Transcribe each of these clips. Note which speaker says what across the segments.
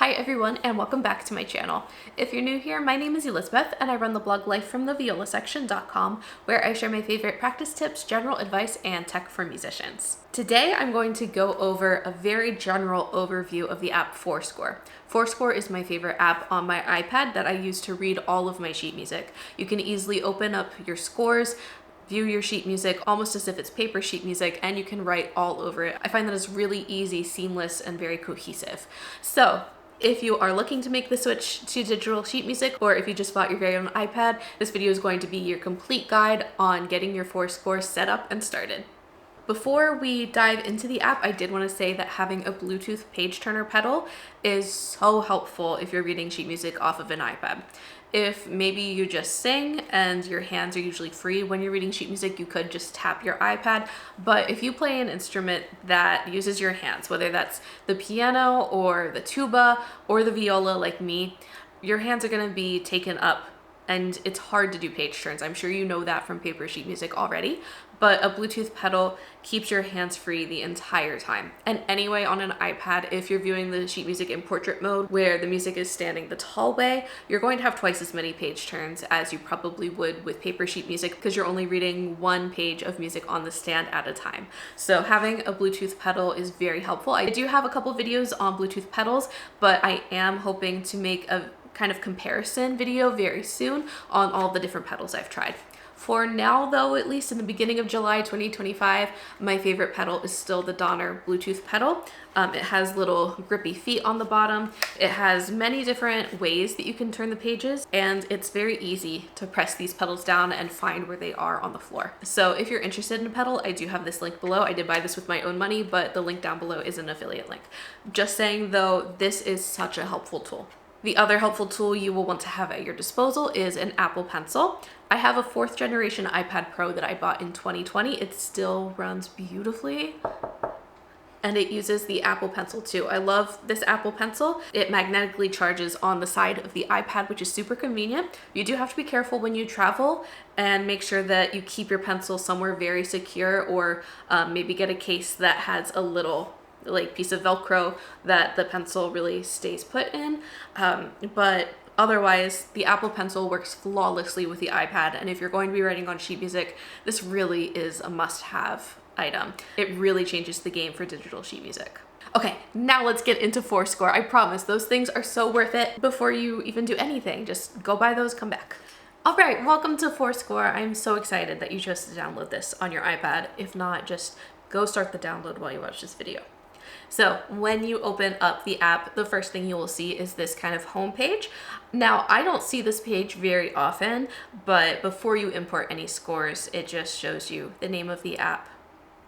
Speaker 1: Hi everyone and welcome back to my channel. If you're new here, my name is Elizabeth and I run the blog lifefromtheviolasection.com where I share my favorite practice tips, general advice, and tech for musicians. Today I'm going to go over a very general overview of the app Forscore. Forscore is my favorite app on my iPad that I use to read all of my sheet music. You can easily open up your scores, view your sheet music almost as if it's paper sheet music, and you can write all over it. I find that it's really easy, seamless, and very cohesive. So if you are looking to make the switch to digital sheet music, or if you just bought your very own iPad, this video is going to be your complete guide on getting your Forscore set up and started. Before we dive into the app, I did want to say that having a Bluetooth page turner pedal is so helpful if you're reading sheet music off of an iPad. If maybe you just sing and your hands are usually free when you're reading sheet music, you could just tap your iPad. But if you play an instrument that uses your hands, whether that's the piano or the tuba or the viola like me, your hands are going to be taken up and it's hard to do page turns. I'm sure you know that from paper sheet music already, but a Bluetooth pedal keeps your hands free the entire time. And anyway, on an iPad, if you're viewing the sheet music in portrait mode where the music is standing the tall way, you're going to have twice as many page turns as you probably would with paper sheet music because you're only reading one page of music on the stand at a time. So having a Bluetooth pedal is very helpful. I do have a couple videos on Bluetooth pedals, but I am hoping to make a kind of comparison video very soon on all the different pedals I've tried. For now though, at least in the beginning of July 2025, my favorite pedal is still the Donner Bluetooth pedal. It has little grippy feet on the bottom. It has many different ways that you can turn the pages, and it's very easy to press these pedals down and find where they are on the floor. So if you're interested in a pedal, I do have this link below. I did buy this with my own money, but the link down below is an affiliate link. Just saying though, this is such a helpful tool. The other helpful tool you will want to have at your disposal is an Apple Pencil. I have a 4th generation iPad Pro that I bought in 2020. It still runs beautifully, and it uses the Apple Pencil too. I love this Apple Pencil. It magnetically charges on the side of the iPad, which is super convenient. You do have to be careful when you travel and make sure that you keep your pencil somewhere very secure, or maybe get a case that has a little piece of Velcro that the pencil really stays put in. But otherwise, the Apple Pencil works flawlessly with the iPad, and if you're going to be writing on sheet music, this really is a must-have item. It really changes the game for digital sheet music. Okay, now let's get into Forscore. I promise those things are so worth it. Before you even do anything, just go buy those, come back. All right, welcome to Forscore. I'm so excited that you chose to download this on your iPad. If not, just go start the download while you watch this video. So when you open up the app, the first thing you will see is this kind of home page. Now, I don't see this page very often, but before you import any scores, it just shows you the name of the app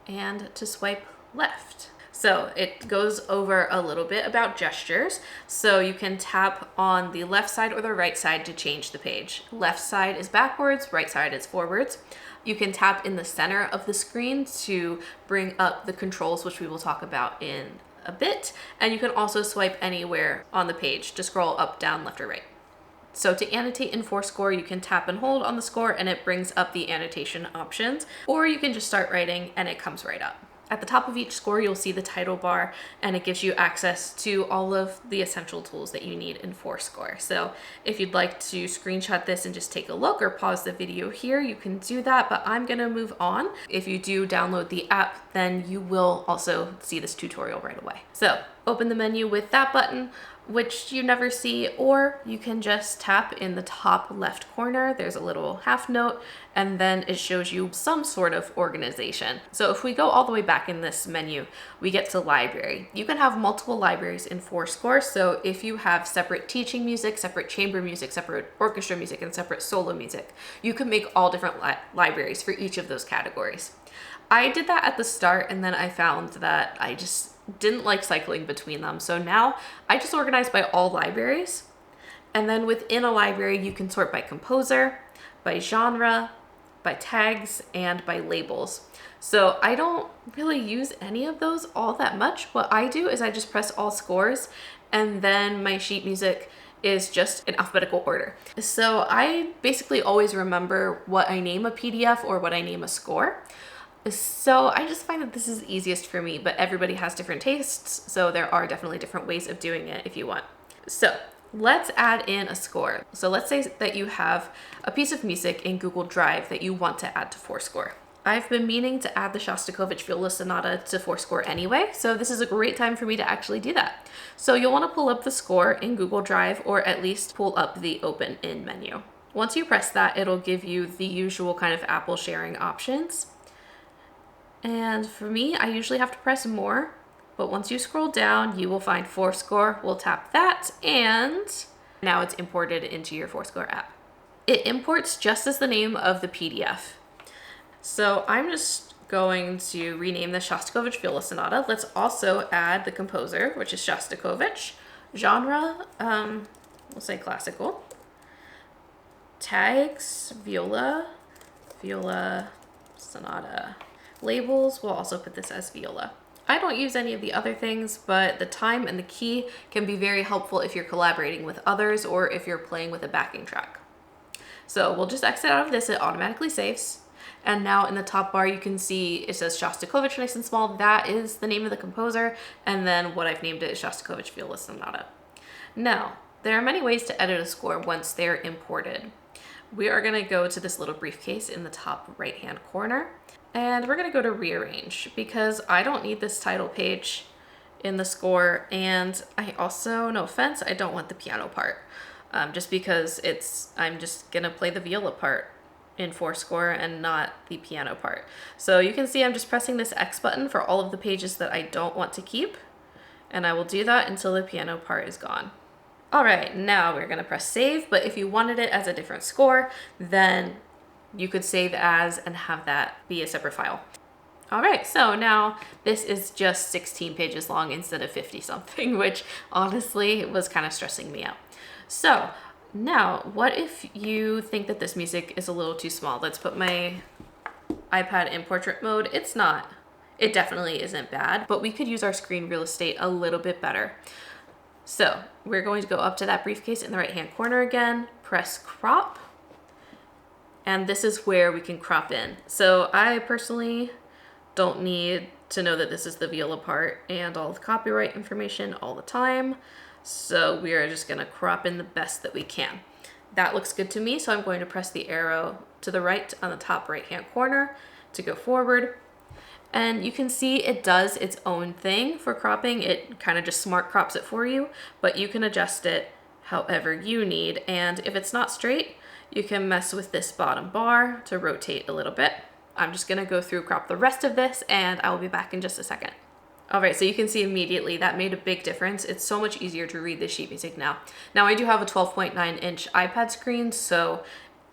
Speaker 1: and to swipe left. So it goes over a little bit about gestures. So you can tap on the left side or the right side to change the page. Left side is backwards, right side is forwards. You can tap in the center of the screen to bring up the controls, which we will talk about in a bit. And you can also swipe anywhere on the page to scroll up, down, left, or right. So to annotate in Forscore, you can tap and hold on the score and it brings up the annotation options, or you can just start writing and it comes right up. At the top of each score, you'll see the title bar, and it gives you access to all of the essential tools that you need in Forscore. So if you'd like to screenshot this and just take a look or pause the video here, you can do that, but I'm gonna move on. If you do download the app, then you will also see this tutorial right away. So open the menu with that button, which you never see, or you can just tap in the top left corner. There's a little half note, and then it shows you some sort of organization. So if we go all the way back in this menu, we get to library. You can have multiple libraries in Forscore. So if you have separate teaching music, separate chamber music, separate orchestra music, and separate solo music, you can make all different libraries for each of those categories. I did that at the start, and then I found that I just didn't like cycling between them. So now I just organize by all libraries. And then within a library, you can sort by composer, by genre, by tags, and by labels. So I don't really use any of those all that much. What I do is I just press all scores, and then my sheet music is just in alphabetical order. So I basically always remember what I name a PDF or what I name a score. So I just find that this is easiest for me, but everybody has different tastes, so there are definitely different ways of doing it if you want. So let's add in a score. So let's say that you have a piece of music in Google Drive that you want to add to Forscore. I've been meaning to add the Shostakovich Viola Sonata to Forscore anyway, so this is a great time for me to actually do that. So you'll want to pull up the score in Google Drive, or at least pull up the Open In menu. Once you press that, it'll give you the usual kind of Apple sharing options. And for me, I usually have to press more, but once you scroll down, you will find Forscore. We'll tap that, and now it's imported into your Forscore app. It imports just as the name of the PDF. So I'm just going to rename the Shostakovich Viola Sonata. Let's also add the composer, which is Shostakovich. Genre, we'll say classical. Tags, viola sonata. Labels, we'll also put this as viola. I don't use any of the other things, but the time and the key can be very helpful if you're collaborating with others or if you're playing with a backing track. So we'll just exit out of this, it automatically saves. And now in the top bar, you can see it says Shostakovich nice and small. That is the name of the composer. And then what I've named it is Shostakovich Viola Sonata. Now, there are many ways to edit a score once they're imported. We are gonna go to this little briefcase in the top right-hand corner, and we're gonna go to rearrange because I don't need this title page in the score. And I also, no offense, I don't want the piano part, just because I'm just gonna play the viola part in Forscore and not the piano part. So you can see I'm just pressing this X button for all of the pages that I don't want to keep, and I will do that until the piano part is gone. All right, now we're gonna press save, but if you wanted it as a different score, then you could save as and have that be a separate file. All right, so now this is just 16 pages long instead of 50 something, which honestly was kind of stressing me out. So now, what if you think that this music is a little too small? Let's put my iPad in portrait mode. It definitely isn't bad, but we could use our screen real estate a little bit better. So we're going to go up to that briefcase in the right-hand corner again, press crop, and this is where we can crop in. So I personally don't need to know that this is the viola part and all the copyright information all the time. So we are just gonna crop in the best that we can. That looks good to me, so I'm going to press the arrow to the right on the top right-hand corner to go forward. And you can see it does its own thing for cropping. It kind of just smart crops it for you, but you can adjust it however you need. And if it's not straight, you can mess with this bottom bar to rotate a little bit. I'm just gonna go through crop the rest of this, and I will be back in just a second. All right, so you can see immediately that made a big difference. It's so much easier to read the sheet music now. Now I do have a 12.9-inch iPad screen, so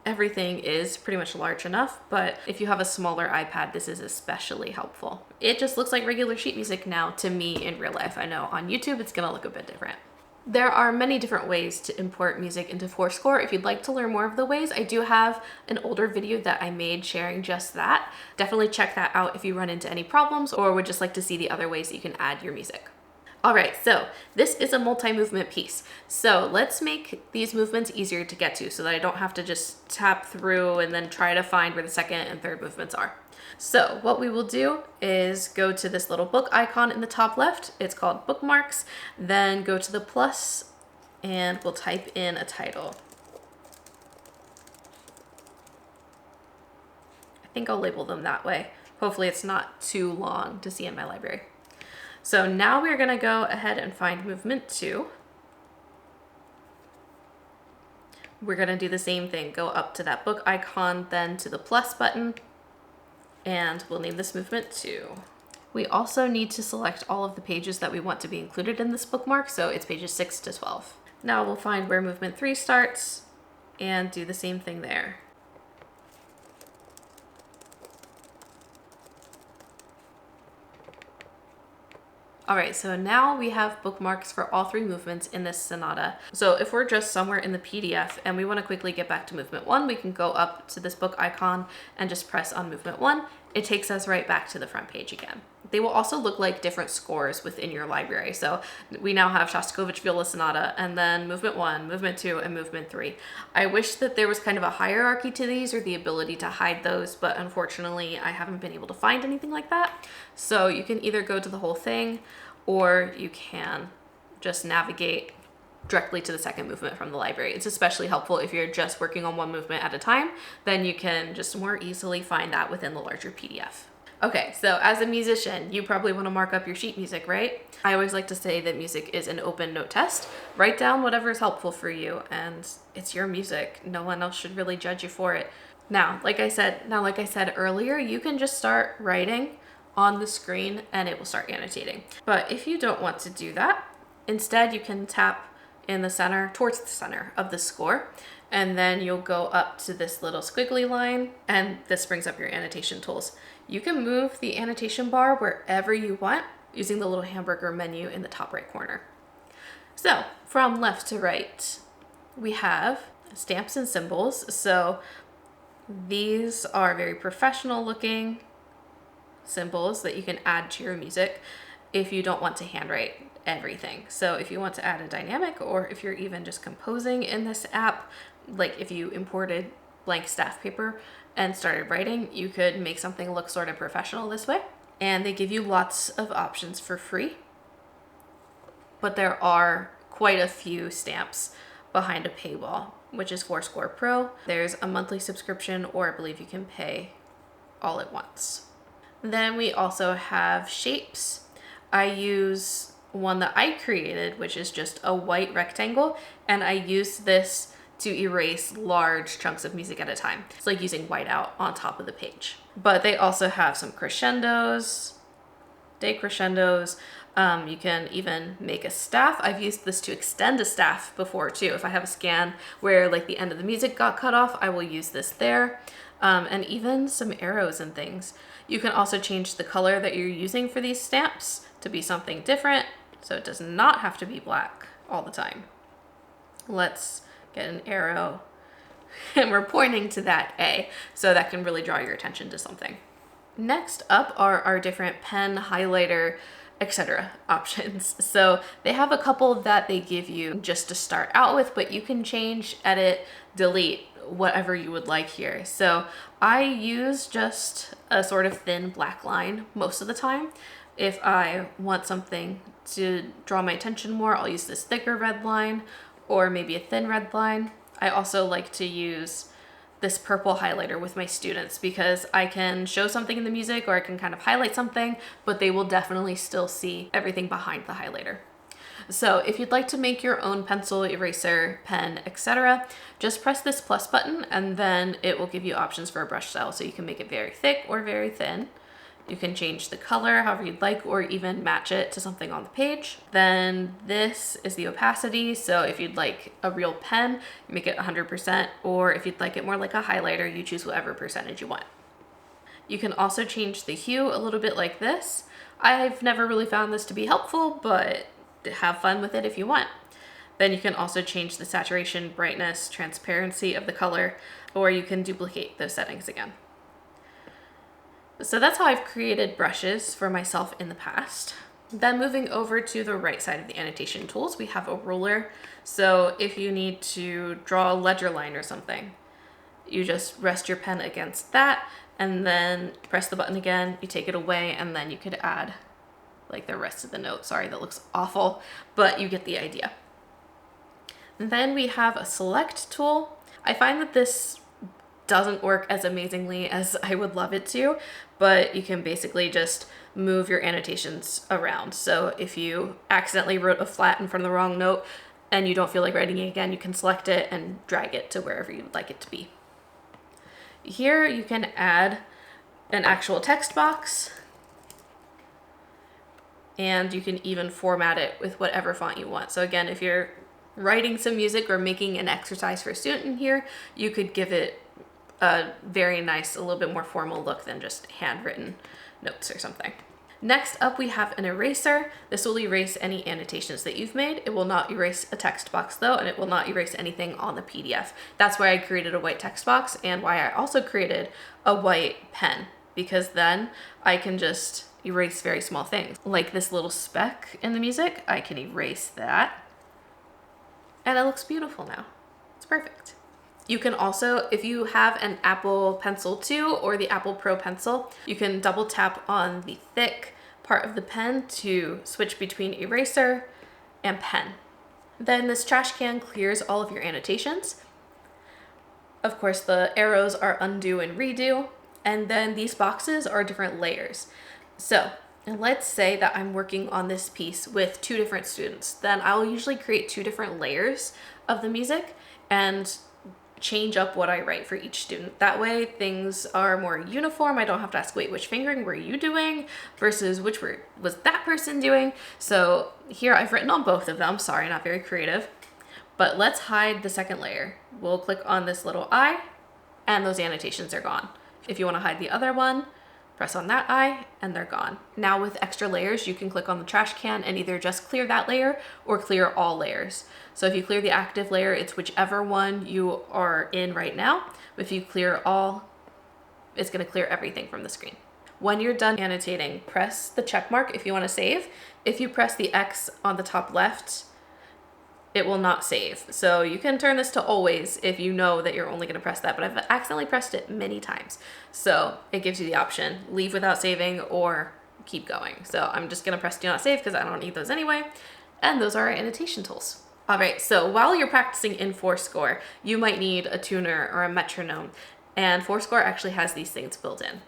Speaker 1: everything is pretty much large enough, but if you have a smaller iPad, this is especially helpful. It just looks like regular sheet music now to me in real life. I know on YouTube it's gonna look a bit different. There are many different ways to import music into Forscore. If you'd like to learn more of the ways, I do have an older video that I made sharing just that. Definitely check that out if you run into any problems or would just like to see the other ways that you can add your music. All right, so this is a multi-movement piece. So let's make these movements easier to get to so that I don't have to just tap through and then try to find where the second and third movements are. So what we will do is go to this little book icon in the top left. It's called Bookmarks. Then go to the plus and we'll type in a title. I think I'll label them that way. Hopefully it's not too long to see in my library. So now we're gonna go ahead and find movement 2. We're gonna do the same thing. Go up to that book icon, then to the plus button, and we'll name this movement 2. We also need to select all of the pages that we want to be included in this bookmark, so it's pages 6 to 12. Now we'll find where movement 3 starts and do the same thing there. All right, so now we have bookmarks for all 3 movements in this sonata. So if we're just somewhere in the PDF and we want to quickly get back to movement 1, we can go up to this book icon and just press on movement 1. It takes us right back to the front page again. They will also look like different scores within your library. So we now have Shostakovich Viola Sonata, and then movement 1, movement 2, and movement 3. I wish that there was kind of a hierarchy to these or the ability to hide those, but unfortunately I haven't been able to find anything like that. So you can either go to the whole thing or you can just navigate directly to the second movement from the library. It's especially helpful if you're just working on one movement at a time, then you can just more easily find that within the larger PDF. Okay, so as a musician, you probably want to mark up your sheet music, right? I always like to say that music is an open note test. Write down whatever is helpful for you, and it's your music. No one else should really judge you for it. Now, like I said earlier, you can just start writing on the screen and it will start annotating. But if you don't want to do that, instead you can tap in the center, towards the center of the score, and then you'll go up to this little squiggly line, and this brings up your annotation tools. You can move the annotation bar wherever you want using the little hamburger menu in the top right corner. So from left to right, we have stamps and symbols. So these are very professional looking symbols that you can add to your music if you don't want to handwrite everything. So if you want to add a dynamic, or if you're even just composing in this app, like if you imported blank staff paper and started writing, you could make something look sort of professional this way. And they give you lots of options for free, but there are quite a few stamps behind a paywall, which is Forscore Pro. There's a monthly subscription, or I believe you can pay all at once. Then we also have shapes. I use one that I created, which is just a white rectangle, and I use this to erase large chunks of music at a time. It's like using whiteout on top of the page. But they also have some crescendos, decrescendos. You can even make a staff. I've used this to extend a staff before too. If I have a scan where like the end of the music got cut off, I will use this there. And even some arrows and things. You can also change the color that you're using for these stamps to be something different, so it does not have to be black all the time. Let's get an arrow, and we're pointing to that A, so that can really draw your attention to something. Next up are our different pen, highlighter, etc. options. So they have a couple that they give you just to start out with, but you can change, edit, delete, whatever you would like here. So I use just a sort of thin black line most of the time. If I want something to draw my attention more, I'll use this thicker red line, or maybe a thin red line. I also like to use this purple highlighter with my students because I can show something in the music, or I can kind of highlight something, but they will definitely still see everything behind the highlighter. So if you'd like to make your own pencil, eraser, pen, etc., just press this plus button, and then it will give you options for a brush style. So you can make it very thick or very thin. You can change the color however you'd like, or even match it to something on the page. Then this is the opacity. So if you'd like a real pen, you make it 100%, or if you'd like it more like a highlighter, you choose whatever percentage you want. You can also change the hue a little bit like this. I've never really found this to be helpful, but have fun with it if you want. Then you can also change the saturation, brightness, transparency of the color, or you can duplicate those settings again. So that's how I've created brushes for myself in the past. Then moving over to the right side of the annotation tools, we have a ruler. So if you need to draw a ledger line or something, you just rest your pen against that and then press the button again, you take it away, and then you could add like the rest of the note. Sorry, that looks awful, but you get the idea. And then we have a select tool. I find that this doesn't work as amazingly as I would love it to, but you can basically just move your annotations around. So if you accidentally wrote a flat in front of the wrong note and you don't feel like writing it again, you can select it and drag it to wherever you would like it to be. Here you can add an actual text box, and you can even format it with whatever font you want. So again, if you're writing some music or making an exercise for a student in here, you could give it a very nice, a little bit more formal look than just handwritten notes or something. Next up, we have an eraser. This will erase any annotations that you've made. It will not erase a text box though, and it will not erase anything on the PDF. That's why I created a white text box, and why I also created a white pen, because then I can just erase very small things. Like this little speck in the music, I can erase that, and it looks beautiful now. It's perfect. You can also, if you have an Apple Pencil 2 or the Apple Pro Pencil, you can double tap on the thick part of the pen to switch between eraser and pen. Then this trash can clears all of your annotations. Of course, the arrows are undo and redo, and then these boxes are different layers. So let's say that I'm working on this piece with 2 different students. Then I'll usually create 2 different layers of the music and change up what I write for each student. That way things are more uniform. I don't have to ask, wait, which fingering were you doing versus which word was that person doing? So here I've written on both of them. Sorry, not very creative. But let's hide the second layer. We'll click on this little eye and those annotations are gone. If you want to hide the other one, press on that eye and they're gone. Now with extra layers, you can click on the trash can and either just clear that layer or clear all layers. So if you clear the active layer, it's whichever one you are in right now. If you clear all, it's going to clear everything from the screen. When you're done annotating, press the check mark if you want to save. If you press the X on the top left, it will not save. So you can turn this to always if you know that you're only going to press that, but I've accidentally pressed it many times. So it gives you the option, leave without saving or keep going. So I'm just going to press do not save because I don't need those anyway. And those are our annotation tools. All right, so while you're practicing in Forscore, you might need a tuner or a metronome, and Forscore actually has these things built in.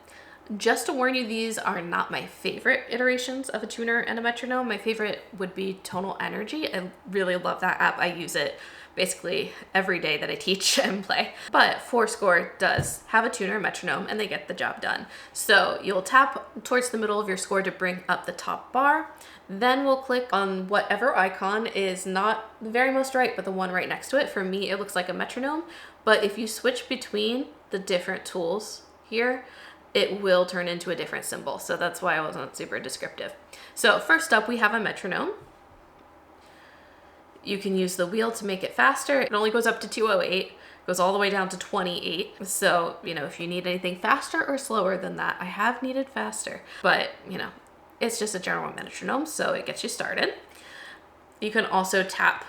Speaker 1: Just to warn you, these are not my favorite iterations of a tuner and a metronome. My favorite would be Tonal Energy. I really love that app. I use it basically every day that I teach and play. But Forscore does have a tuner, metronome, and they get the job done. So you'll tap towards the middle of your score to bring up the top bar. Then we'll click on whatever icon is not the very most right, but the one right next to it. For me, it looks like a metronome. But if you switch between the different tools here, it will turn into a different symbol. So that's why I wasn't super descriptive. So first up, we have a metronome. You can use the wheel to make it faster. It only goes up to 208, goes all the way down to 28. So, if you need anything faster or slower than that, I have needed faster, but it's just a general metronome, so it gets you started. You can also tap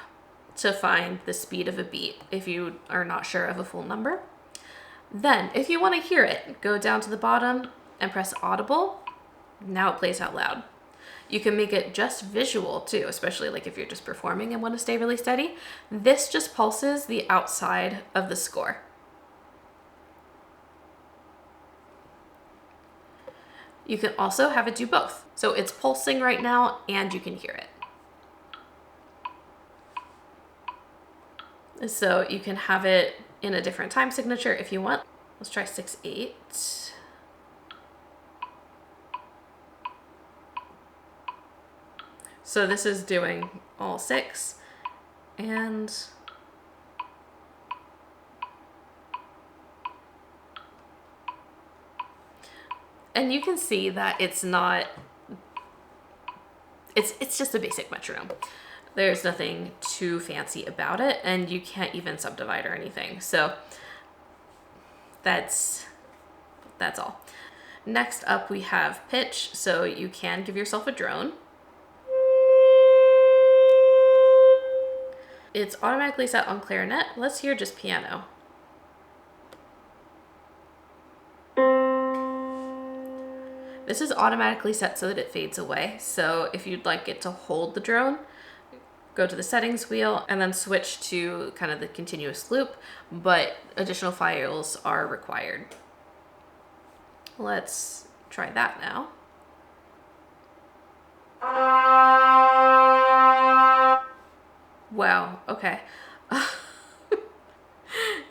Speaker 1: to find the speed of a beat if you are not sure of a full number. Then, if you want to hear it, go down to the bottom and press audible. Now it plays out loud. You can make it just visual too, especially like if you're just performing and want to stay really steady. This just pulses the outside of the score. You can also have it do both. So it's pulsing right now and you can hear it. So you can have it in a different time signature if you want. Let's try 6/8. So this is doing all 6 and you can see that it's not, it's just a basic metronome. There's nothing too fancy about it, and you can't even subdivide or anything. So that's all. Next up we have pitch. So you can give yourself a drone. It's automatically set on clarinet. Let's hear just piano. This is automatically set so that it fades away. So if you'd like it to hold the drone, go to the settings wheel and then switch to kind of the continuous loop, but additional files are required. Let's try that now. Wow, okay.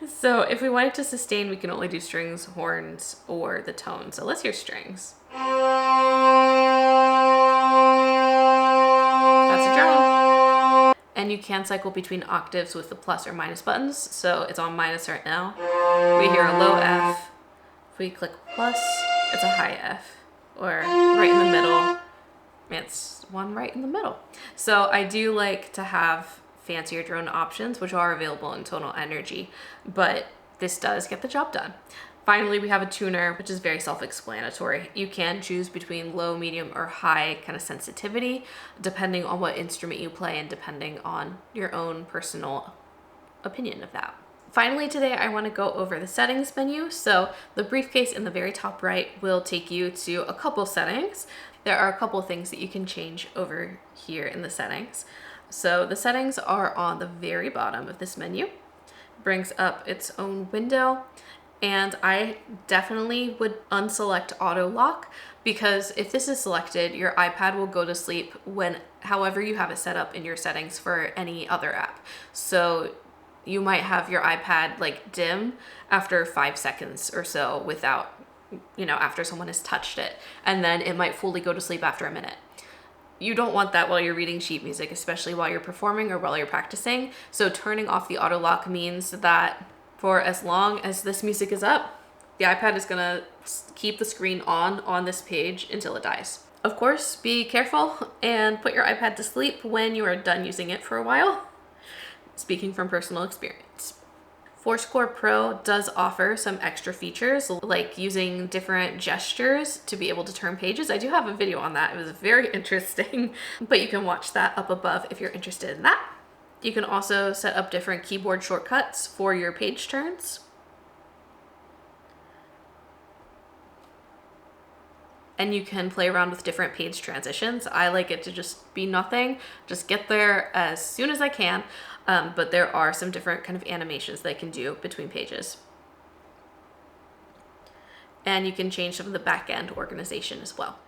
Speaker 1: So if we wanted to sustain, we can only do strings, horns, or the tone. So let's hear strings. That's a drone. And you can cycle between octaves with the plus or minus buttons. So it's on minus right now. We hear a low F. If we click plus, it's a high F. Or right in the middle, it's one right in the middle. So I do like to have fancier drone options, which are available in Tonal Energy, but this does get the job done. Finally, we have a tuner, which is very self-explanatory. You can choose between low, medium, or high kind of sensitivity, depending on what instrument you play and depending on your own personal opinion of that. Finally, today I want to go over the settings menu. So the briefcase in the very top right will take you to a couple settings. There are a couple things that you can change over here in the settings. So the settings are on the very bottom of this menu. Brings up its own window, and I definitely would unselect auto lock, because if this is selected, your iPad will go to sleep when however you have it set up in your settings for any other app. So you might have your iPad like dim after 5 seconds or so without, after someone has touched it, and then it might fully go to sleep after a minute. You don't want that while you're reading sheet music, especially while you're performing or while you're practicing. So turning off the auto lock means that for as long as this music is up, the iPad is gonna keep the screen on this page until it dies. Of course, be careful and put your iPad to sleep when you are done using it for a while. Speaking from personal experience. Forscore Pro does offer some extra features, like using different gestures to be able to turn pages. I do have a video on that. It was very interesting, but you can watch that up above if you're interested in that. You can also set up different keyboard shortcuts for your page turns. And you can play around with different page transitions. I like it to just be nothing, just get there as soon as I can. But there are some different kind of animations they can do between pages. And you can change some of the back-end organization as well.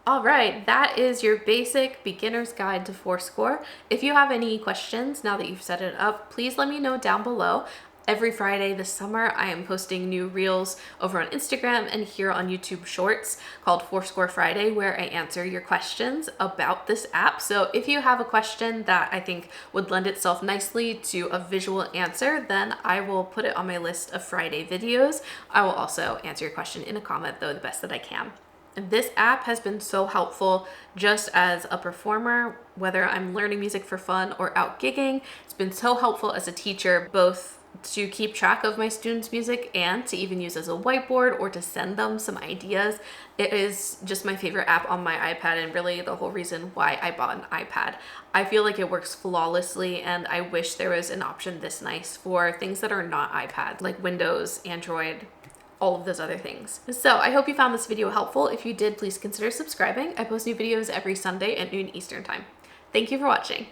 Speaker 1: All right, that is your basic beginner's guide to Forscore. If you have any questions now that you've set it up, please let me know down below. Every Friday this summer, I am posting new reels over on Instagram and here on YouTube Shorts called Forscore Friday, where I answer your questions about this app. So if you have a question that I think would lend itself nicely to a visual answer, then I will put it on my list of Friday videos. I will also answer your question in a comment, though, the best that I can. This app has been so helpful just as a performer, whether I'm learning music for fun or out gigging. It's been so helpful as a teacher, both to keep track of my students' music and to even use as a whiteboard or to send them some ideas. It is just my favorite app on my iPad, and really the whole reason why I bought an iPad. I feel like it works flawlessly, and I wish there was an option this nice for things that are not iPad, like Windows, Android, all of those other things. So I hope you found this video helpful. If you did, please consider subscribing. I post new videos every Sunday at noon Eastern time. Thank you for watching.